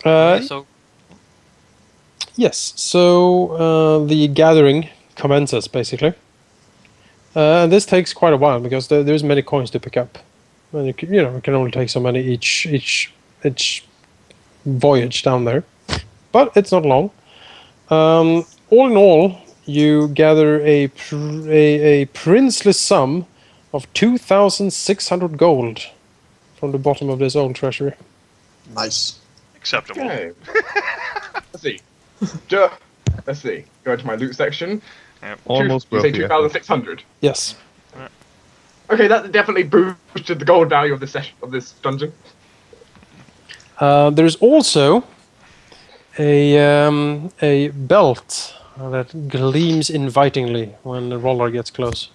So yes, so the gathering commences basically. And this takes quite a while because there's many coins to pick up. And it can only take so many each voyage down there. But it's not long. All in all, you gather a princely sum of 2,600 gold from the bottom of this old treasury. Nice. Acceptable. Okay. Let's see. Let's see. Go to my loot section. Yep. Almost You say worth it. 2,600. Yes. Okay, that definitely boosted the gold value of this dungeon. There's also a belt that gleams invitingly when the Roldar gets close.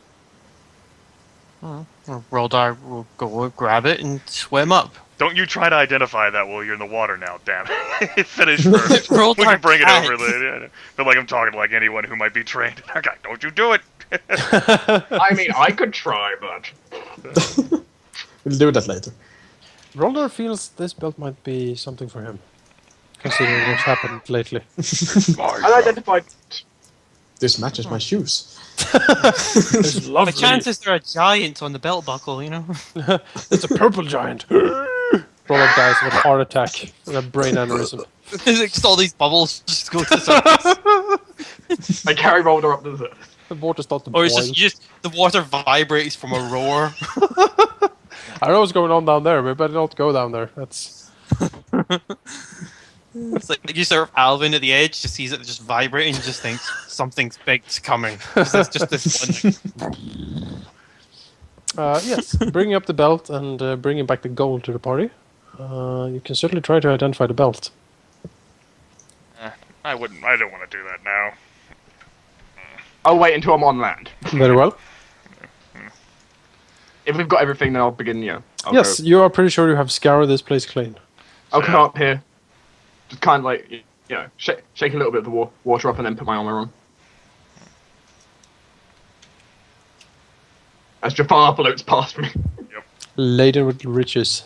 Roldar will go grab it and swim up. Don't you try to identify that while you're in the water now, damn it. Finish first. We Roldar can bring it can't. over later. I feel like I'm talking to like anyone who might be trained. Okay, don't you do it. I mean, I could try, but... We'll do that later. Roldar feels this belt might be something for him, considering what's happened lately. Unidentified... This matches my shoes. It's lovely. The chances there are giants on the belt buckle, you know. It's a purple giant. Roldar dies with a heart attack and a brain aneurysm. Just all these bubbles just go to the surface. I carry Roldar up the surface. The water starts to Or boil. it's just the water vibrates from a roar. I don't know what's going on down there. We better not go down there. That's... It's like you serve Alvyn at the edge, just sees it just vibrating, and just thinks something's big's coming. It's just this one. Yes, bringing up the belt and bringing back the gold to the party. You can certainly try to identify the belt. I don't want to do that now. I'll wait until I'm on land. Very well. If we've got everything, then I'll begin, I'll Yes, go. you are pretty sure you have scoured this place clean. I'll come up here, just kind of like, shake a little bit of the water up and then put my armor on. As Jafar floats past me. Laden with riches.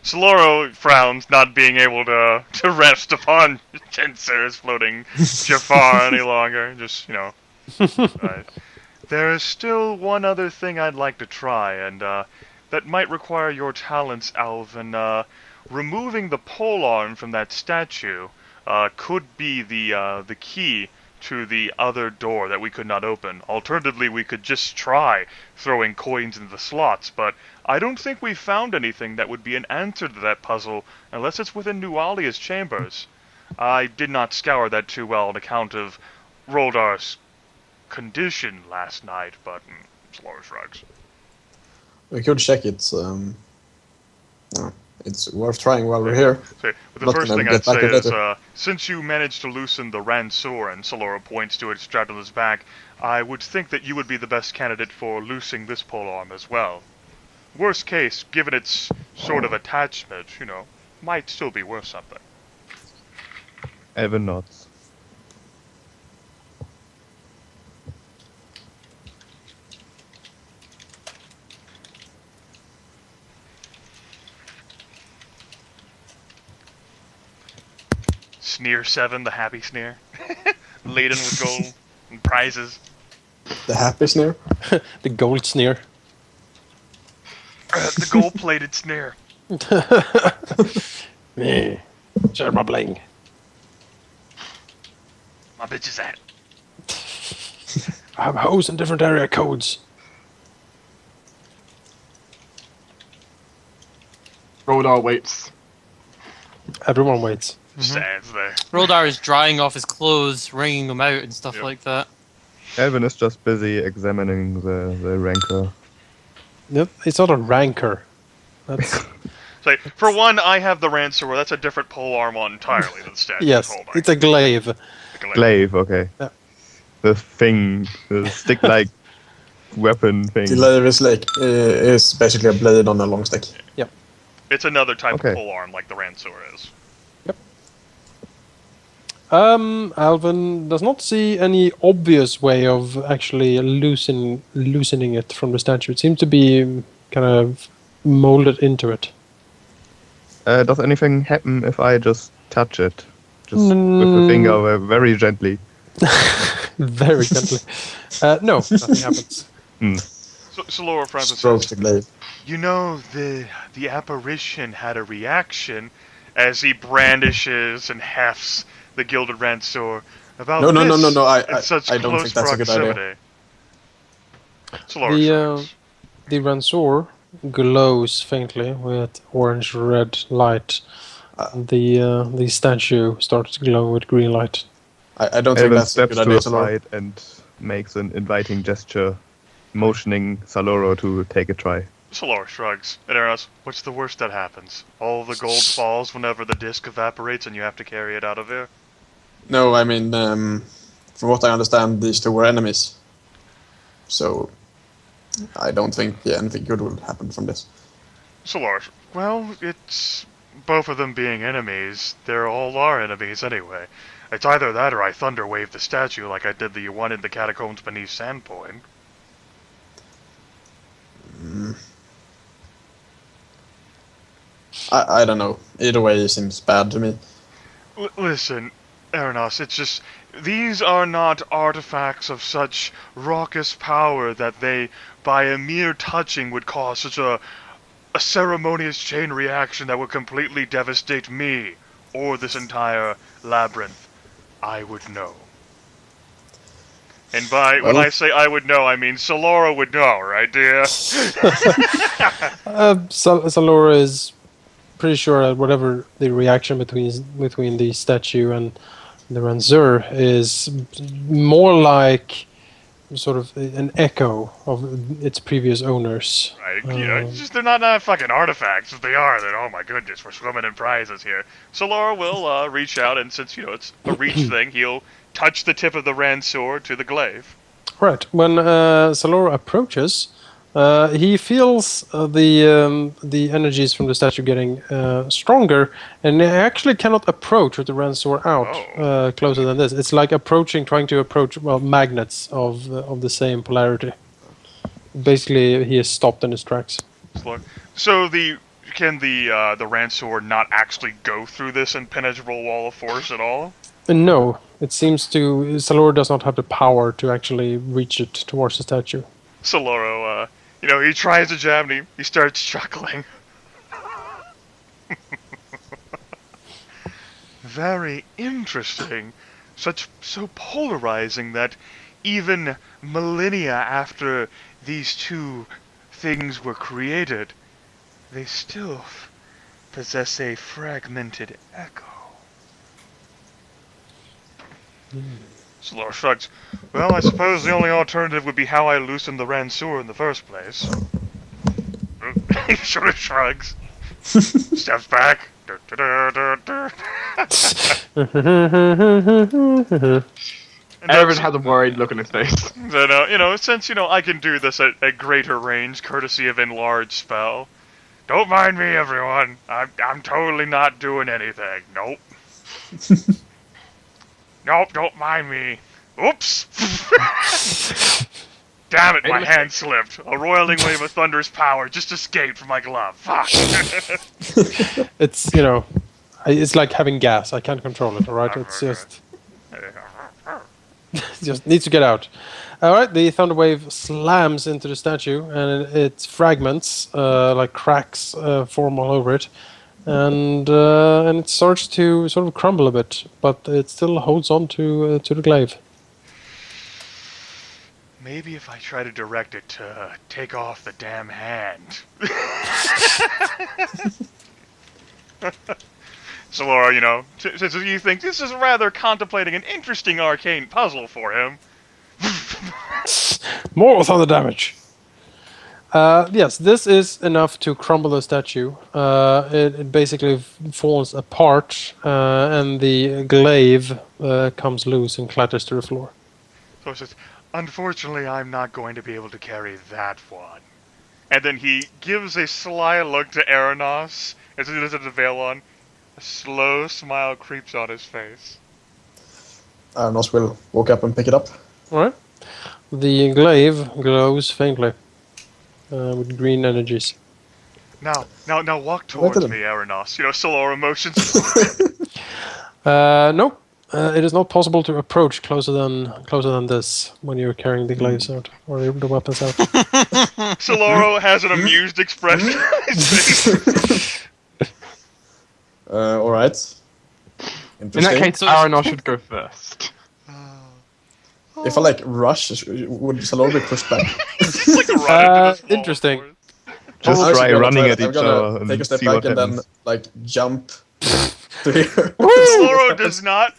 Saloro frowns, not being able to rest upon Tenser's floating Jafar any longer. Just, right. There is still one other thing I'd like to try, and that might require your talents, Alvyn. Removing the polearm from that statue could be the key to the other door that we could not open. Alternatively, we could just try throwing coins into the slots, but I don't think we found anything that would be an answer to that puzzle unless it's within Nualia's chambers. I did not scour that too well on account of Roldar's condition last night, but Saloro shrugs. We could check it. It's worth trying while we're here. So, but the Not first gonna thing get I'd say back is, later. since you managed to loosen the Ransor, and Saloro points to it strapped on his back, I would think that you would be the best candidate for loosing this polearm as well. Worst case, given its sort of attachment, might still be worth something. Evan nods. Sneer 7, the happy sneer. Laden with gold and prizes. The happy snare? The gold sneer. The gold-plated sneer. Me. Share my bling. My bitch is at. I have hoes in different area codes. Roldar waits. Everyone waits. Stands there. Roldar is drying off his clothes, wringing them out and stuff Yep. like that. Evan is just busy examining the rancor. Yep, it's not a rancor. That's So, for one, I have the Ransor. That's a different polearm on entirely than the statue. yes, it's a glaive. Glaive, okay. Yeah. The thing, the stick-like weapon thing. The leather is basically a blade on a long stick. It's another type Okay. of polearm like the Ransor is. Alvyn does not see any obvious way of actually loosening it from the statue. It seems to be kind of molded into it. Does anything happen if I just touch it? Just with the finger very gently. Very gently. No, nothing happens. Saloro frowns and Strokes says, the glaive. "You know, the apparition had a reaction as he brandishes and hefts the gilded ransor about No. in such I don't close think that's a good idea. proximity." Saloro shrugs. The ransor glows faintly with orange-red light. The statue starts to glow with green light. I don't think Evan that's a steps good to idea, the Saloro. side and makes an inviting gesture, motioning Saloro to take a try. Saloro shrugs. And Arenoss, what's the worst that happens? All the gold falls whenever the disc evaporates and you have to carry it out of here? No, I mean, from what I understand, these two were enemies. So, I don't think anything good will happen from this. Saloro, well, it's both of them being enemies. They're all our enemies anyway. It's either that or I thunderwave the statue like I did the one in the catacombs beneath Sandpoint. I don't know. Either way, it seems bad to me. Listen, Arenoss, it's just... These are not artifacts of such raucous power that they, by a mere touching, would cause such a ceremonious chain reaction that would completely devastate me, or this entire labyrinth. I would know. And when I say I would know, I mean Saloro would know, right, dear? Saloro is pretty sure that whatever the reaction between the statue and the Ransur is more like sort of an echo of its previous owners. Right, you know, they're not fucking artifacts. If they are, then oh my goodness, we're swimming in prizes here. Saloro will reach out, and since, you know, it's a reach thing, he'll touch the tip of the Ransor to the glaive. Right. When Saloro approaches, he feels the energies from the statue getting stronger, and he actually cannot approach with the Ransor out closer than this. It's like trying to approach magnets of the same polarity. Basically, he is stopped in his tracks. So can the Ransor not actually go through this impenetrable wall of force at all? No, it seems Saloro does not have the power to actually reach it towards the statue. Saloro, he tries to jab and he starts chuckling. Very interesting. So polarizing that even millennia after these two things were created, they still possess a fragmented echo. Saloro shrugs. Well, I suppose the only alternative would be how I loosened the Ransur in the first place. He sort of shrugs. Steps back. Erevan has a worried look on his face. So, since, I can do this at greater range, courtesy of enlarged spell. Don't mind me, everyone. I'm totally not doing anything. Nope. Nope, don't mind me. Oops! Damn it, my hand slipped. A roiling wave of thunderous power just escaped from my glove. Fuck! It's, it's like having gas. I can't control it, alright? It's just... just needs to get out. Alright, the thunder wave slams into the statue, and its fragments, like cracks, form all over it. And it starts to sort of crumble a bit, but it still holds on to the glaive. Maybe if I try to direct it to take off the damn hand. Saloro, since you think this is rather contemplating an interesting arcane puzzle for him. More thunder damage. Yes, this is enough to crumble the statue. It basically falls apart, and the glaive comes loose and clatters to the floor. So it says, unfortunately, I'm not going to be able to carry that one. And then he gives a sly look to Arenoss as he does the veil on. A slow smile creeps on his face. Arenoss will walk up and pick it up. Alright. The glaive glows faintly with green energies. Now walk towards me, Arenoss. Saloro motions. Nope. It is not possible to approach closer than this when you're carrying the glaives out or the weapons out. Saloro has an amused expression on his face. All right. In that case, Arenoss should go first. If I rush, would Saloro be pushed back? Just like run into this wall interesting. forward. Just I'm try actually gonna running try at that. I'm each gonna other take a and step see back what and happens. then jump to here. Saloro does not.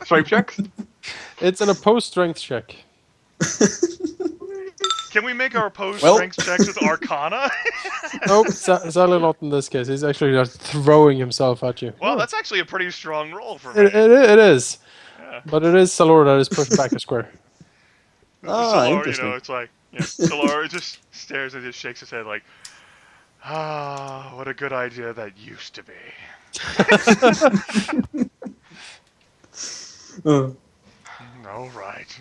Strength checks? It's an opposed strength check. Can we make our opposed Well- strength checks with Arcana? Nope, sadly not in this case. He's actually just throwing himself at you. Well, that's actually a pretty strong roll for me. It is. Yeah. But it is Saloro that is pushed back a square. Saloro, interesting. it's like Saloro just stares and just shakes his head like, what a good idea that used to be. All right.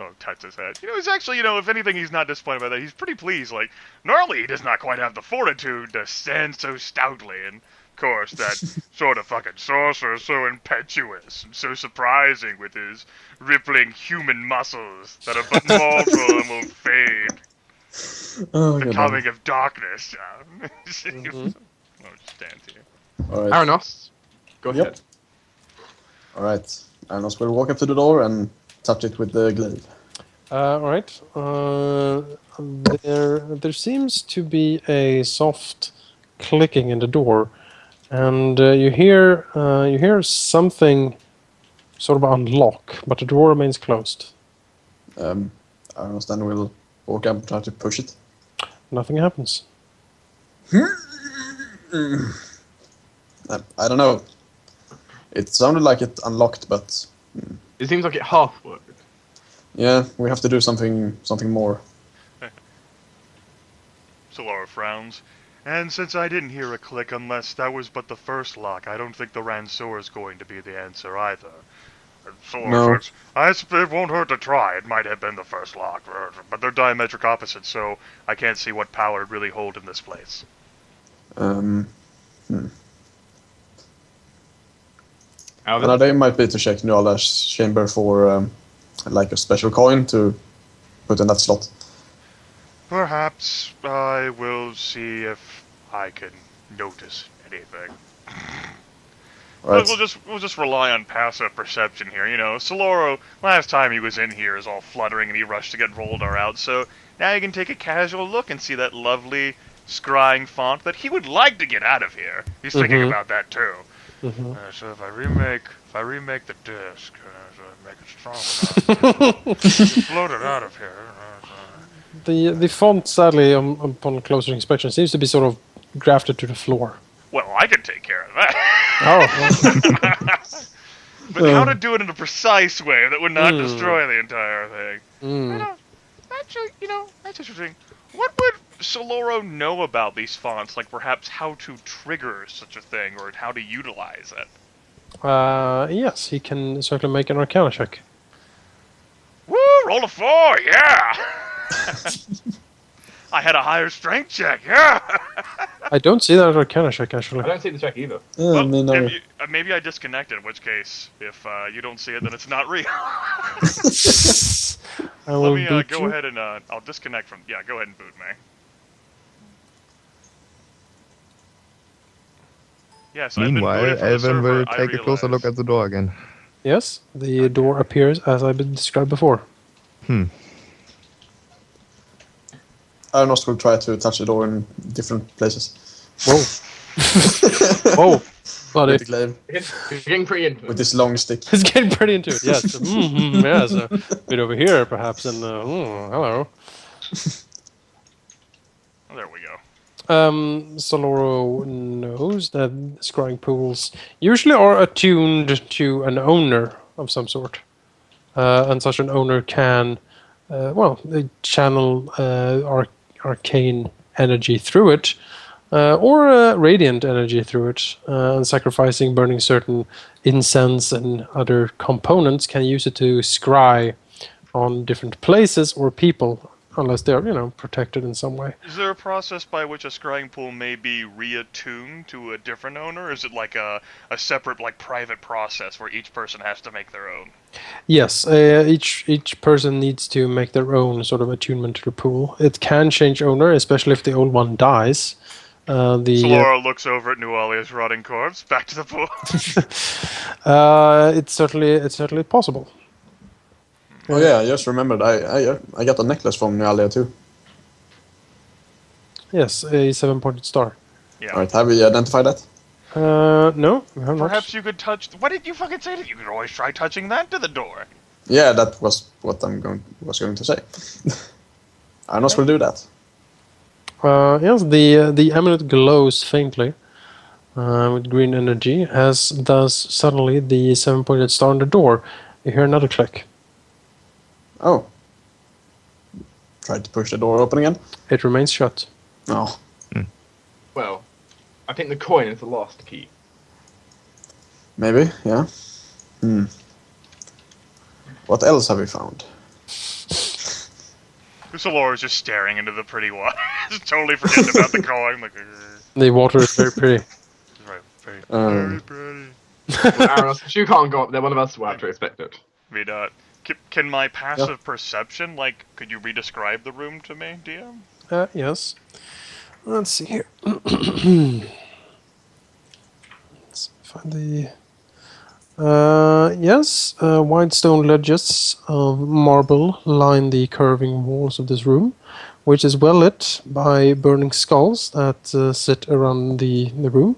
Oh, touch his head. He's actually, if anything, he's not disappointed by that. He's pretty pleased. Like, normally he does not quite have the fortitude to stand so stoutly. And, of course, that sort of fucking sorcerer is so impetuous and so surprising with his rippling human muscles that a but mortal will fade. Oh, The coming of darkness. I'll just stand here. All right. Arenoss, go Yep. ahead. All right. Arenoss will walk up to the door and touch it with the glaive. All right. There seems to be a soft clicking in the door, and you hear something sort of unlock, but the door remains closed. Arenoss then will walk up and try to push it. Nothing happens. I don't know. It sounded like it unlocked, but It seems like it half worked. yeah, we have to do something more. Saloro frowns. And since I didn't hear a click unless that was but the first lock, I don't think the Ransor is going to be the answer either. No. It won't hurt to try. It might have been the first lock, but they're diametric opposites, so I can't see what power it really hold in this place. Alvyn? Another idea might be to check Nodalis' chamber for a special coin to put in that slot. Perhaps I will see if I can notice anything. Right. We'll just rely on passive perception here. Saloro, last time he was in here, is all fluttering and he rushed to get Roldar out. So now you can take a casual look and see that lovely scrying font that he would like to get out of here. He's thinking about that too. So if I remake the disc, make it strong enough, float it out of here. The font, sadly, upon closer inspection, seems to be sort of grafted to the floor. Well, I can take care of that. Oh, But how to do it in a precise way that would not destroy the entire thing. Actually, that's interesting. What would Saloro know about these fonts? Like, perhaps how to trigger such a thing, or how to utilize it? yes, he can certainly make an Arcana check. Woo! Roll a 4, yeah! I had a higher strength check, yeah! I don't see that as Arcana check, actually. I don't see the check either. I mean, Maybe I disconnected, in which case, if you don't see it, then it's not real. I will Let me boot go you. ahead and I'll disconnect from. Yeah, go ahead and boot me. Yes. I've been Meanwhile, booted from the Alvyn will server, I take a closer look realize. at the door again. Yes, the door appears as I've been described before. Arenoss will try to touch the door in different places. Whoa. Whoa. Buddy. With the glaive, It's getting pretty into with it. this long stick. It's getting pretty into it, yes. Yes, a bit over here, perhaps, and hello. Oh, there we go. Saloro knows that scrying pools usually are attuned to an owner of some sort. And such an owner can, they channel arcane energy through it, or radiant energy through it, and sacrificing, burning certain incense and other components can use it to scry on different places or people unless they're, protected in some way. Is there a process by which a scrying pool may be reattuned to a different owner? Or is it like a separate, like, private process where each person has to make their own? Yes, each person needs to make their own sort of attunement to the pool. It can change owner, especially if the old one dies. Saloro looks over at Nodalis' rotting corpse. Back to the pool. It's certainly possible. Oh yeah, I just remembered. I got a necklace from Nyalia too. Yes, a 7-pointed star. Yeah. Alright, have we identified that? No, we have not. Perhaps you could touch. What did you fucking say? You could always try touching that to the door. Yeah, that was what was going to say. Arenoss will do that. Yes, the amulet glows faintly with green energy, as does suddenly the 7-pointed star on the door. You hear another click. Oh. Tried to push the door open again. It remains shut. Oh. Well, I think the coin is the lost key. Maybe, yeah. What else have we found? Saloro's just staring into the pretty water. Just totally forgetting about the coin. Like, The water is very pretty. very Um, pretty. Well, Arenoss, if you can't go up there, one of us will have to expect it. I mean, can my passive perception, like, could you re-describe the room to me, DM? Yes. Let's see here. Let's find the... yes, wide stone ledges of marble line the curving walls of this room, which is well lit by burning skulls that sit around the room.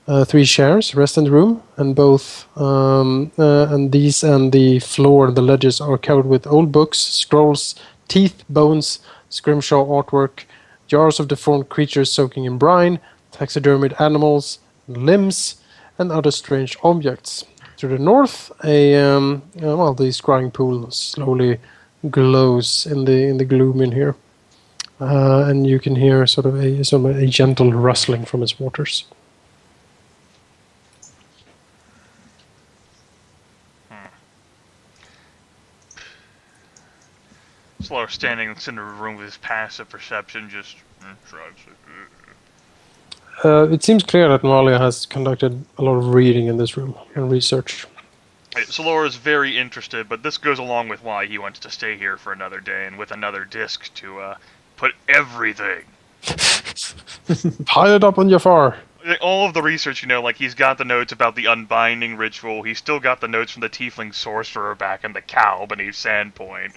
3 chairs rest in the room, and both and these and the floor and the ledges are covered with old books, scrolls, teeth, bones, scrimshaw artwork, jars of deformed creatures soaking in brine, taxidermied animals, limbs, and other strange objects. To the north, the scrying pool slowly glows in the gloom in here, and you can hear sort of a gentle rustling from its waters. Saloro standing in the center of the room with his passive perception just shrugs. It seems clear that Malia has conducted a lot of reading in this room and research. Saloro is very interested, but this goes along with why he wants to stay here for another day and with another disc to put everything. Pile it up on Jafar. All of the research, like he's got the notes about the unbinding ritual. He's still got the notes from the tiefling sorcerer back in the cow beneath Sandpoint.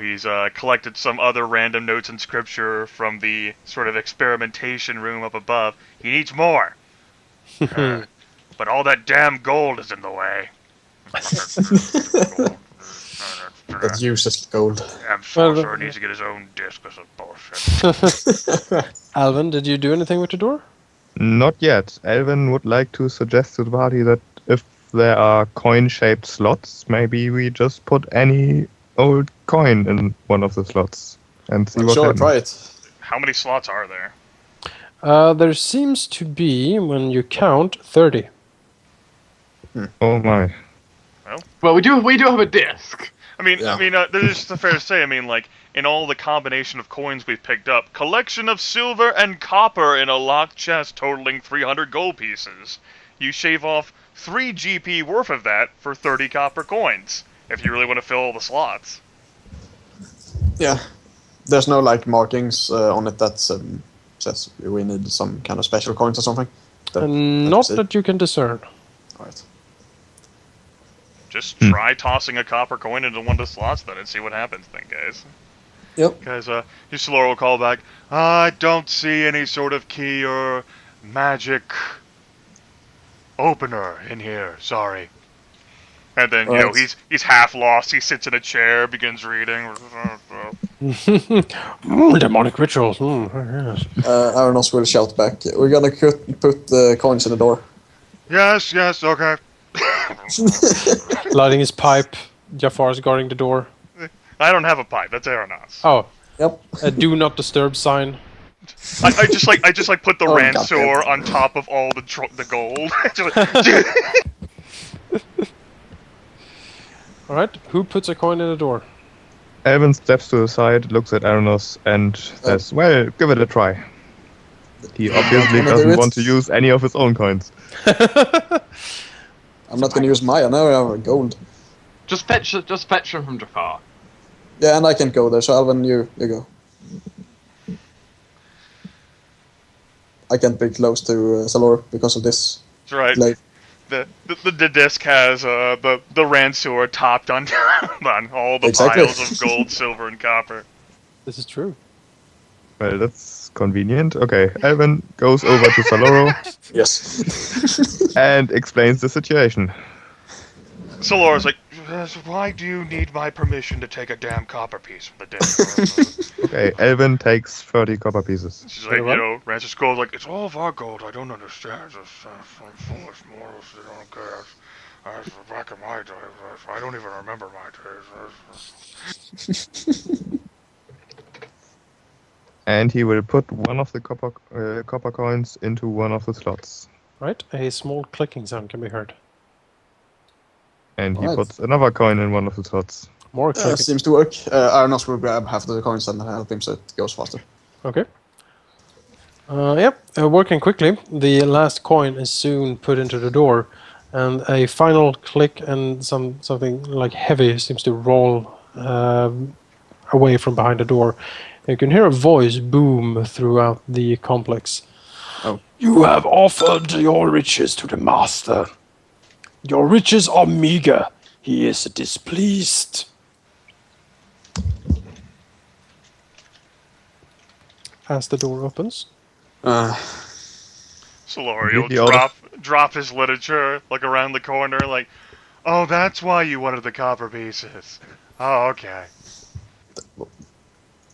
He's collected some other random notes in scripture from the sort of experimentation room up above. He needs more. But all that damn gold is in the way. that useless gold. Damn sorcerer needs to get his own disc or some bullshit. Alvyn, did you do anything with the door? Not yet. Alvyn would like to suggest to the party that if there are coin-shaped slots, maybe we just put any old coin in one of the slots and see what happens. Try it. How many slots are there? There seems to be, when you count, 30. Oh my. Well, we do have a disc. There's just fair to say. Like in all the combination of coins we've picked up, collection of silver and copper in a locked chest totaling 300 gold pieces. You shave off 3 GP worth of that for 30 copper coins. If you really want to fill all the slots. Yeah. There's no markings on it that says we need some kind of special coins or something. Not that you can discern. Alright. Just try tossing a copper coin into one of the slots then and see what happens then, guys. Yep. Guys, Saloro will call back, I don't see any sort of key or magic opener in here, sorry. And then, he's half lost, he sits in a chair, begins reading. Demonic rituals. Yes. Arenoss will shout back, we're gonna put the coins in the door. Yes, okay. Lighting his pipe, Jafar's guarding the door. I don't have a pipe, that's Arenoss. Oh. Yep. A do not disturb sign. I just put the Oh, Ransor goddamn. on top of all the gold. Alright, who puts a coin in the door? Alvyn steps to the side, looks at Arenoss, and says, "Well, give it a try." He obviously wanna do doesn't it? want to use any of his own coins. I'm not gonna use Maya, now I have gold. Just fetch them from Jafar. Yeah, and I can't go there, so Alvin, you go. I can't be close to Saloro because of this. That's right. Like, The disc has the Ransor topped on on all the Exactly. piles of gold, silver, and copper. This is true. Well, that's convenient. Okay, Alvyn goes over to Saloro yes. and explains the situation. Solora's like, why do you need my permission to take a damn copper piece from the disc? Okay, Alvyn takes 30 copper pieces. She's like, Ransor Skull's like, it's all of our gold. I don't understand. This foolish mortals, they don't care. Back in my day, I don't even remember my days. And he will put one of the copper coins into one of the slots. Right, a small clicking sound can be heard. And he Right. puts another coin in one of the slots. More clicking. Seems to work. Arenoss will grab half the coins and help him so it goes faster. Okay. Working quickly. The last coin is soon put into the door, and a final click and something like heavy seems to roll away from behind the door. You can hear a voice boom throughout the complex. Oh. You have offered your riches to the master. Your riches are meager. He is displeased. As the door opens. Solari Completely will out drop his literature, like around the corner, like, oh, that's why you wanted the copper pieces. Oh, okay.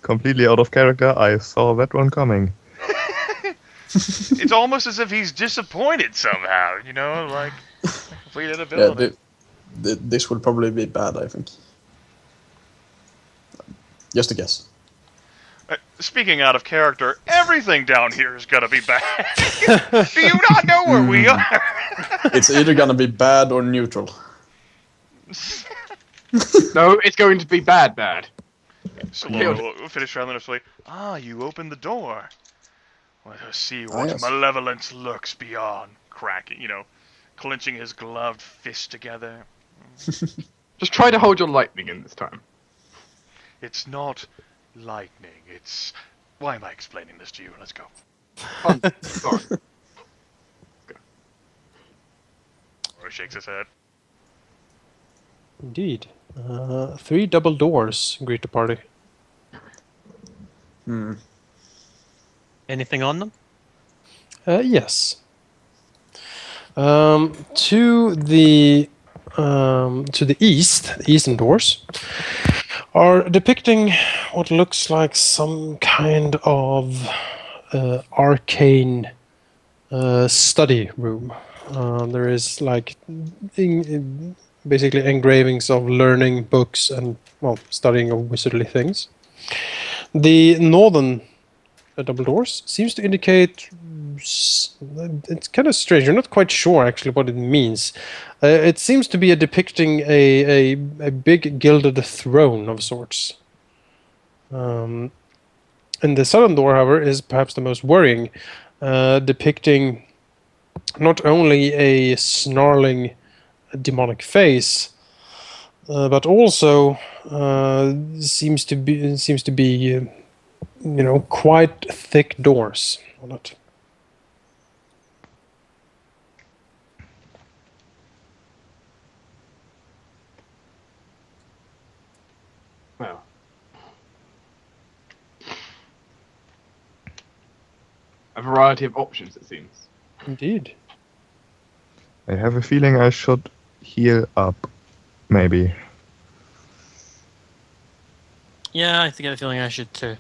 Completely out of character, I saw that one coming. It's almost as if he's disappointed somehow, you know, like complete Yeah, inability. this will probably be bad, I think. Just a guess. Speaking out of character, everything down here is gonna be bad. Do you not know where we are? It's either gonna be bad or neutral. No, it's going to be bad. So we'll finish randomly. Ah, you opened the door. Let us see what yes. malevolence lurks beyond. Cracking, clenching his gloved fist together. Just try to hold your lightning in this time. It's not lightning. It's... Why am I explaining this to you? Let's go. Sorry. Roy shakes his head. Indeed. 3 double doors greet the party. Anything on them? Yes. To the east, the eastern doors are depicting what looks like some kind of arcane study room. There is like basically engravings of learning books and studying of wizardly things. The northern double doors seems to indicate it's kind of strange. You're not quite sure actually what it means. It seems to be depicting a big gilded throne of sorts. And the southern door, however, is perhaps the most worrying, depicting not only a snarling demonic face, but also seems to be quite thick doors on it. Well. A variety of options, it seems. Indeed. I have a feeling I should heal up, maybe. Yeah, I think I have a feeling I should too.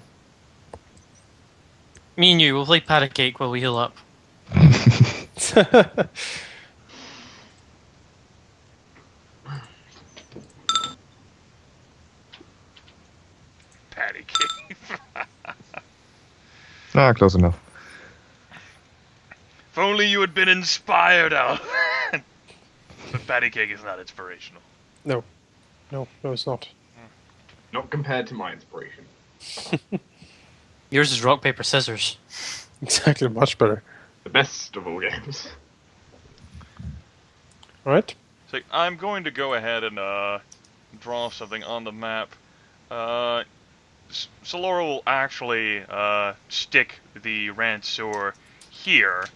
Me and you, we'll play pat a cake while we heal up. Patty cake. Close enough. If only you had been inspired, Alvin. But patty cake is not inspirational. No, it's not. Not compared to my inspiration. Yours is rock, paper, scissors. Exactly, much better. The best of all games. Alright. So I'm going to go ahead and draw something on the map. Saloro will actually stick the Ransor here,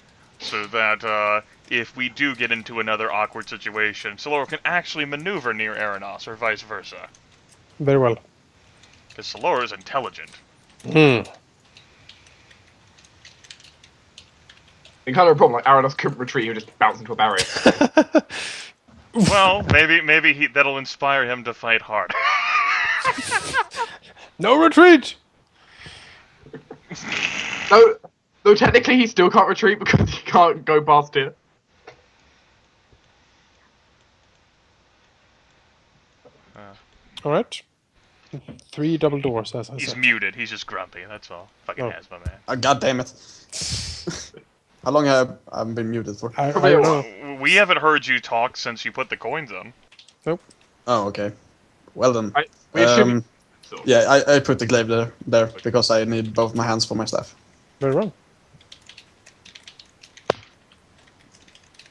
so that if we do get into another awkward situation, Saloro can actually maneuver near Arenoss, or vice versa. Very well. Because Saloro is intelligent. Hmm. The kind of problem, like Arenoss couldn't retreat, he would just bounce into a barrier. Well, maybe that'll inspire him to fight hard. No retreat! Though technically he still can't retreat because he can't go past here. Alright. 3 double doors, as I He's said. muted. He's just grumpy. That's all. Fucking Oh. has my man. God damn it. How long have I been muted for? I don't know. We haven't heard you talk since you put the coins in. Nope. Oh, okay. Well then. We assume. So. Yeah, I put the glaive there because I need both my hands for my staff. Very well.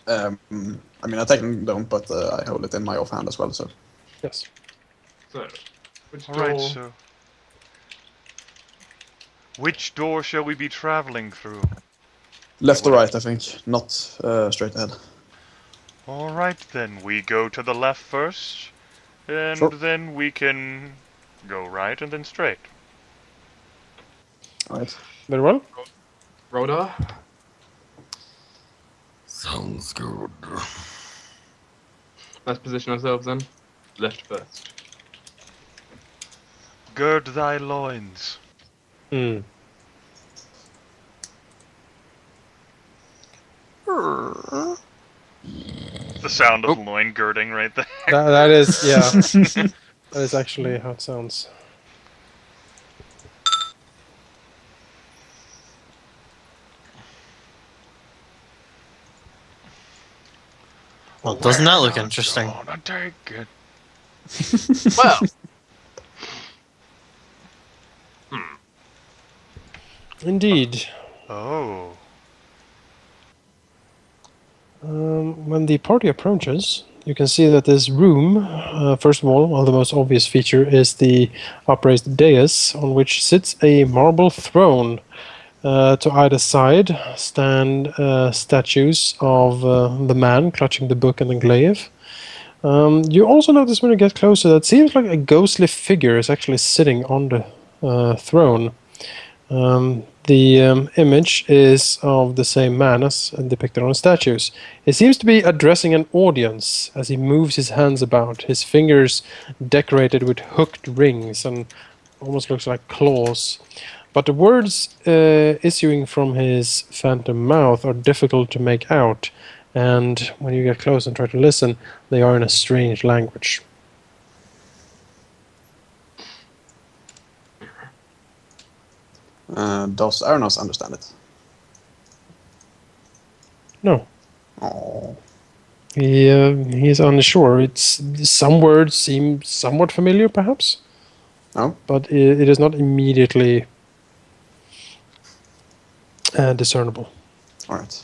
I mean, I technically don't, but I hold it in my offhand as well, so. Yes. So, which door? Alright, so... which door shall we be traveling through? Left or right, I think. Not straight ahead. Alright then, we go to the left first, and Sure. then we can go right and then straight. Alright. Very well. Roldar? Sounds good. Let's position ourselves then. Left first. Gird thy loins. Hmm. The sound of loin girding right there. That is, yeah. That is actually how it sounds. Well, doesn't that look interesting? Gonna take it. Well, Indeed. Oh. When the party approaches, you can see that this room, first of all, well, the most obvious feature is the upraised dais on which sits a marble throne. To either side stand statues of the man clutching the book and the glaive. You also notice when you get closer that it seems like a ghostly figure is actually sitting on the throne. The image is of the same man as depicted on the statues. He seems to be addressing an audience as he moves his hands about, his fingers decorated with hooked rings and almost looks like claws. But the words issuing from his phantom mouth are difficult to make out, and when you get close and try to listen, they are in a strange language. Does Arenoss understand it? No. Oh. He is unsure. Some words seem somewhat familiar, perhaps, No? but it is not immediately discernible. Alright.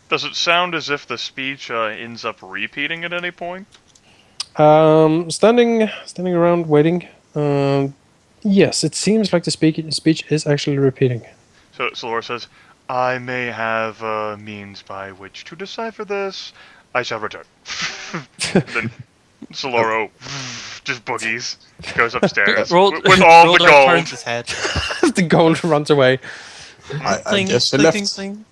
Does it sound as if the speech ends up repeating at any point? Standing around waiting. Yes, it seems like the speech is actually repeating. So Saloro says, I may have means by which to decipher this. I shall return. Then Saloro just boogies, goes upstairs with all the Roldar gold. turns his head. The gold runs away. I Cling, guess he cling, left. cling,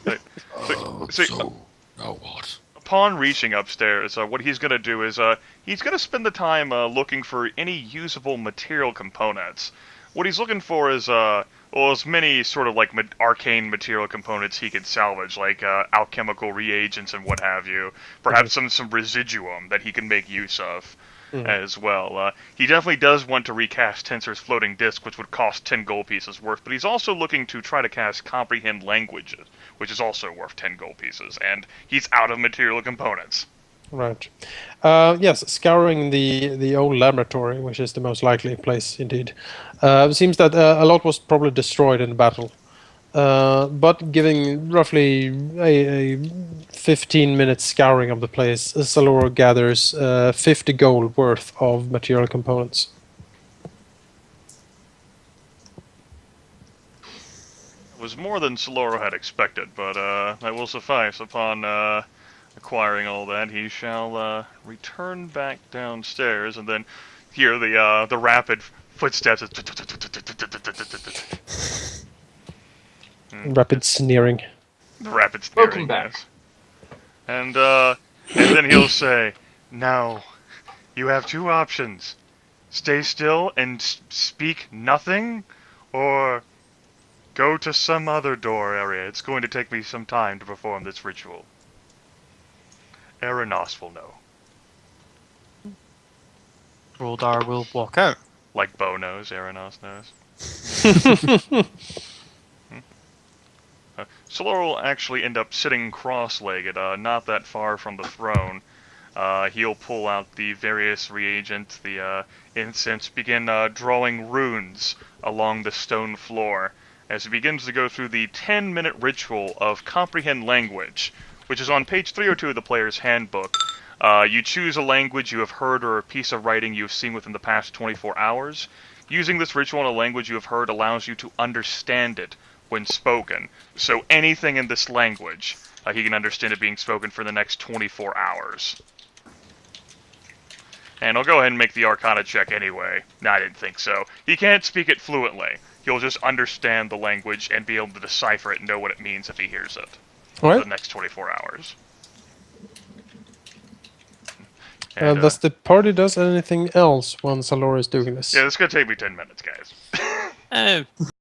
cling. So, Now what? upon reaching upstairs, what he's going to do is he's going to spend the time looking for any usable material components. What he's looking for is as many sort of like arcane material components he can salvage, like alchemical reagents and what have you. Perhaps some residuum that he can make use of as well. He definitely does want to recast Tensor's floating disc, which would cost 10 gold pieces worth, but he's also looking to try to cast Comprehend Languages, which is also worth 10 gold pieces, and he's out of material components. Right. Yes, scouring the old laboratory, which is the most likely place, indeed. It seems that a lot was probably destroyed in the battle. But giving roughly a 15-minute scouring of the place, Saloro gathers 50 gold worth of material components. It was more than Saloro had expected, but that will suffice. Upon acquiring all that, he shall return back downstairs and then hear the rapid footsteps. Rapid sneering. The rapid sneering. Welcome back. Yes. And then he'll say, "Now, you have two options: stay still and speak nothing, or go to some other door area. It's going to take me some time to perform this ritual. Arenoss will know." Roldar will walk out. Like Bo knows, Arenoss knows. Saloro will actually end up sitting cross-legged, not that far from the throne. He'll pull out the various reagents, the incense, begin drawing runes along the stone floor as he begins to go through the 10-minute ritual of Comprehend Language, which is on page 302 of the player's handbook. You choose a language you have heard or a piece of writing you have seen within the past 24 hours. Using this ritual in a language you have heard allows you to understand it when spoken. So anything in this language, he can understand it being spoken for the next 24 hours. And I'll go ahead and make the Arcana check anyway. No, I didn't think so. He can't speak it fluently. He'll just understand the language and be able to decipher it and know what it means if he hears it. For the next 24 hours. And, does the party does anything else when Saloro is doing this? Yeah, this is going to take me 10 minutes, guys. Oh,